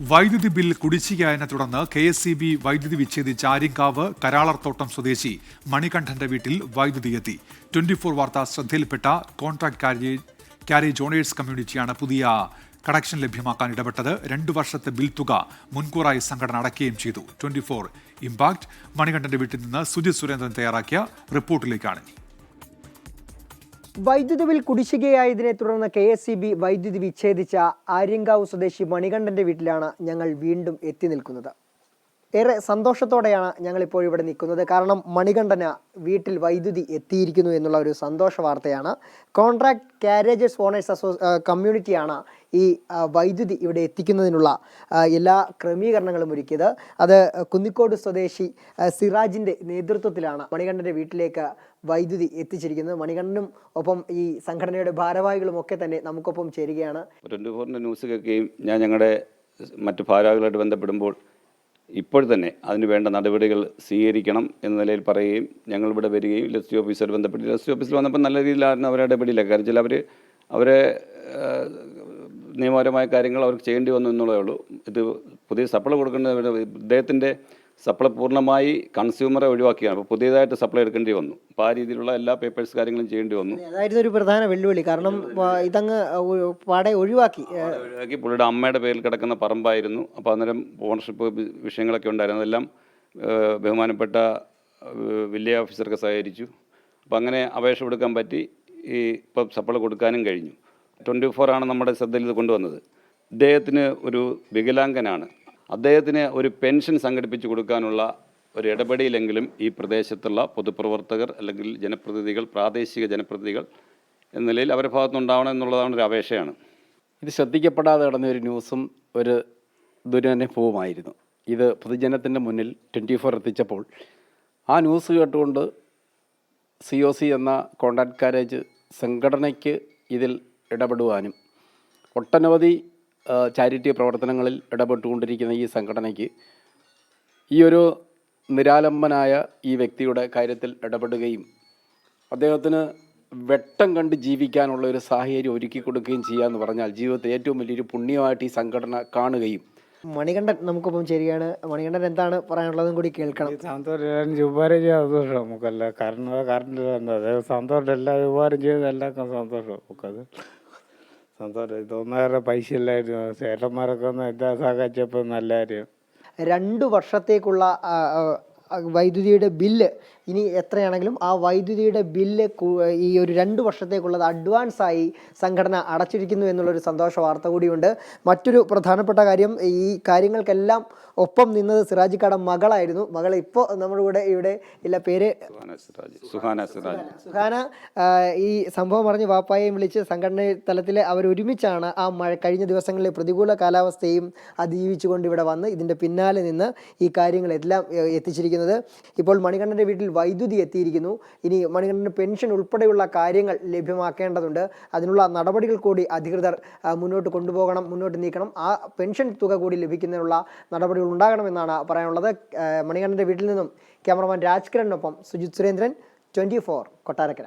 വൈദ്യുതി ബിൽ കുടിശ്ശികയായതിനെ തുടർന്ന് KSEB വൈദ്യുതി വിച്ഛേദിച്ച ആര്യങ്കാവ് കരാളർത്തോട്ടം സ്വദേശി മണികണ്ഠന്റെ വീട്ടിൽ വൈദ്യുതി എത്തി. 24 വാർത്ത ശ്രദ്ധയിൽപ്പെട്ട കോൺട്രാക്ട് കാരേജ് ഓണേഴ്സ് കമ്മ്യൂണിറ്റിയാണ് പുതിയ കണക്ഷൻ ലഭ്യമാക്കാൻ ഇടപെട്ടത്. 2 വർഷത്തെ ബിൽ തുക മുൻകൂറായി സംഘടന അടയ്ക്കുകയും ചെയ്തു. 24 ഇമ്പാക്ട് മണികണ്ഠന്റെ വീട്ടിൽ നിന്ന് സുജിത് സുരേന്ദ്രൻ തയ്യാറാക്കിയ റിപ്പോർട്ടിലേക്കാണ്. വൈദ്യുതി ബിൽ കുടിശ്ശികയായതിനെ തുടർന്ന് KSEB വൈദ്യുതി വിച്ഛേദിച്ച ആര്യങ്കാവ് സ്വദേശി മണികണ്ഠന്റെ വീട്ടിലാണ് ഞങ്ങൾ വീണ്ടും എത്തി നിൽക്കുന്നത്. ഏറെ സന്തോഷത്തോടെയാണ് ഞങ്ങളിപ്പോൾ ഇവിടെ നിൽക്കുന്നത്. കാരണം മണികണ്ഠന് വീട്ടിൽ വൈദ്യുതി എത്തിയിരിക്കുന്നു എന്നുള്ള ഒരു സന്തോഷ വാർത്തയാണ്. കോൺട്രാക്ട് കാരേജസ് ഓണേഴ്സ് കമ്മ്യൂണിറ്റിയാണ് ഈ വൈദ്യുതി ഇവിടെ എത്തിക്കുന്നതിനുള്ള എല്ലാ ക്രമീകരണങ്ങളും ഒരുക്കിയത്. അത് കുന്നിക്കോട് സ്വദേശി സിറാജിൻ്റെ നേതൃത്വത്തിലാണ് മണികണ്ഠൻ്റെ വീട്ടിലേക്ക് വൈദ്യുതി എത്തിച്ചിരിക്കുന്നത്. മണികണ്ഠനും ഒപ്പം ഈ സംഘടനയുടെ ഭാരവാഹികളും ഒക്കെ തന്നെ നമുക്കൊപ്പം ചേരുകയാണ്. 24 ന്യൂസ് കേൾക്കുകയും ഞാൻ ഞങ്ങളുടെ മറ്റ് ഭാരവാഹികളായിട്ട് ബന്ധപ്പെടുമ്പോൾ ഇപ്പോൾ തന്നെ അതിന് വേണ്ട നടപടികൾ സ്വീകരിക്കണം എന്ന നിലയിൽ പറയുകയും ഞങ്ങളിവിടെ വരികയും ലസ്റ്റി ഓഫീസർ ബന്ധപ്പെട്ട് ലസ്റ്റി ഓഫീസിൽ വന്നപ്പോൾ നല്ല രീതിയിലായിരുന്നു അവരുടെ ഇടപെടില്ല. കാരണം വെച്ചാൽ അവരെ നിയമപരമായ കാര്യങ്ങൾ അവർക്ക് ചെയ്യേണ്ടി വന്നു എന്നുള്ളതേ ഉള്ളൂ. ഇത് പുതിയ സപ്ലൈ കൊടുക്കേണ്ട ഇദ്ദേഹത്തിൻ്റെ സപ്ലൈ പൂർണ്ണമായി കൺസ്യൂമറെ ഒഴിവാക്കിയാണ്. അപ്പോൾ പുതിയതായിട്ട് സപ്ലൈ എടുക്കേണ്ടി വന്നു. അപ്പോൾ ആ രീതിയിലുള്ള എല്ലാ പേപ്പേഴ്സ് കാര്യങ്ങളും ചെയ്യേണ്ടി വന്നു. അതായിരുന്നു ഒരു പ്രധാന വെല്ലുവിളി. കാരണം ഇതങ്ങ് പാടെ ഒഴിവാക്കി. പുള്ളിയുടെ അമ്മയുടെ പേരിൽ കിടക്കുന്ന പറമ്പായിരുന്നു. അപ്പോൾ അന്നേരം ഓണർഷിപ്പ് വിഷയങ്ങളൊക്കെ ഉണ്ടായിരുന്നു. അതെല്ലാം ബഹുമാനപ്പെട്ട വില്ലേജ് ഓഫീസർക്ക് സഹകരിച്ചു. അപ്പോൾ അങ്ങനെ അപേക്ഷ കൊടുക്കാൻ പറ്റി. ഇപ്പോൾ സപ്ലൈ കൊടുക്കാനും കഴിഞ്ഞു. 24 ആണ് നമ്മുടെ ശ്രദ്ധയിൽ ഇത് കൊണ്ടുവന്നത്. ഇദ്ദേഹത്തിന് ഒരു വികലാംഗനാണ്. അദ്ദേഹത്തിന് ഒരു പെൻഷൻ സംഘടിപ്പിച്ച് കൊടുക്കാനുള്ള ഒരു ഇടപെടലെങ്കിലും ഈ പ്രദേശത്തുള്ള പൊതുപ്രവർത്തകർ അല്ലെങ്കിൽ ജനപ്രതിനിധികൾ, പ്രാദേശിക ജനപ്രതിനിധികൾ എന്ന നിലയിൽ അവരുടെ ഭാഗത്തുനിന്നുണ്ടാവണം എന്നുള്ളതാണ് ഒരു അപേക്ഷയാണ്. ഇത് ശ്രദ്ധിക്കപ്പെടാതെ കിടന്ന ഒരു ന്യൂസും ഒരു ദുരനുഭവമായിരുന്നു. ഇത് പൊതുജനത്തിൻ്റെ മുന്നിൽ 24 എത്തിച്ചപ്പോൾ ആ ന്യൂസ് കേട്ടുകൊണ്ട് COC എന്ന കോൺട്രാക്ട് കാരേജ് സംഘടനയ്ക്ക് ഇതിൽ ഇടപെടുവാനും ഒട്ടനവധി ചാരിറ്റി പ്രവർത്തനങ്ങളിൽ ഇടപെട്ടുകൊണ്ടിരിക്കുന്ന ഈ സംഘടനയ്ക്ക് ഈ ഒരു നിരാലംബനായ ഈ വ്യക്തിയുടെ കാര്യത്തിൽ ഇടപെടുകയും അദ്ദേഹത്തിന് വെട്ടം കണ്ട് ജീവിക്കാനുള്ള ഒരു സാഹചര്യം ഒരുക്കി കൊടുക്കുകയും ചെയ്യാന്ന് പറഞ്ഞാൽ ജീവിതത്തിൽ ഏറ്റവും വലിയൊരു പുണ്യമായിട്ട് ഈ സംഘടന കാണുകയും. മണികണ്ഠൻ നമുക്കൊപ്പം ചേരുകയാണ്. മണികണ്ഠൻ എന്താണ് പറയാനുള്ളതും കൂടി കേൾക്കണം. സന്തോഷം ഉപകാരം ചെയ്യാൻ സന്തോഷം നമുക്കല്ല. കറണ്ട് സന്തോഷം എല്ലാം ഉപകാരം ചെയ്ത് എല്ലാവർക്കും സന്തോഷം നമുക്കത് സന്തോഷം. ഇതൊന്നേറെ പൈസ ഇല്ലായിരുന്നു. ചേട്ടന്മാരൊക്കെ ഒന്ന് എന്താ സഹായിച്ചപ്പോൾ നല്ല കാര്യം. 2 വർഷത്തേക്കുള്ള വൈദ്യുതിയുടെ ബില്ല് ഇനി എത്രയാണെങ്കിലും ആ വൈദ്യുതിയുടെ ബില്ല് ഈ ഒരു 2 വർഷത്തേക്കുള്ളത് അഡ്വാൻസായി സംഘടന അടച്ചിരിക്കുന്നു എന്നുള്ളൊരു സന്തോഷ വാർത്ത കൂടിയുണ്ട്. മറ്റൊരു പ്രധാനപ്പെട്ട കാര്യം, ഈ കാര്യങ്ങൾക്കെല്ലാം ഒപ്പം നിന്നത് സിറാജിക്കാടെ മകളായിരുന്നു. മകൾ ഇപ്പോൾ നമ്മുടെ കൂടെ ഇവിടെ ഇല്ല, പേര് സുഹാന. ഈ സംഭവം അറിഞ്ഞ് വാപ്പായെയും വിളിച്ച് സംഘടന തലത്തിൽ അവരൊരുമിച്ചാണ് ആ കഴിഞ്ഞ ദിവസങ്ങളിലെ പ്രതികൂല കാലാവസ്ഥയും അതിജീവിച്ചുകൊണ്ട് ഇവിടെ വന്ന് ഇതിൻ്റെ പിന്നാലെ നിന്ന് ഈ കാര്യങ്ങളെല്ലാം എത്തിച്ചിരിക്കുന്നത്. ഇപ്പോൾ മണികണ്ഠൻ്റെ വീട്ടിൽ വൈദ്യുതി എത്തിയിരിക്കുന്നു. ഇനി മണികണ്ഠന് പെൻഷൻ ഉൾപ്പെടെയുള്ള കാര്യങ്ങൾ ലഭ്യമാക്കേണ്ടതുണ്ട്. അതിനുള്ള നടപടികൾ കൂടി അധികൃതർ മുന്നോട്ട് നീക്കണം. ആ പെൻഷൻ തുക കൂടി ലഭിക്കുന്നതിനുള്ള നടപടികൾ ഉണ്ടാകണമെന്നാണ് പറയാനുള്ളത്. മണികണ്ഠൻ്റെ വീട്ടിൽ നിന്നും ക്യാമറമാൻ രാജ്കിരണിനൊപ്പം സുജിത് സുരേന്ദ്രൻ, 24 കൊട്ടാരക്കര.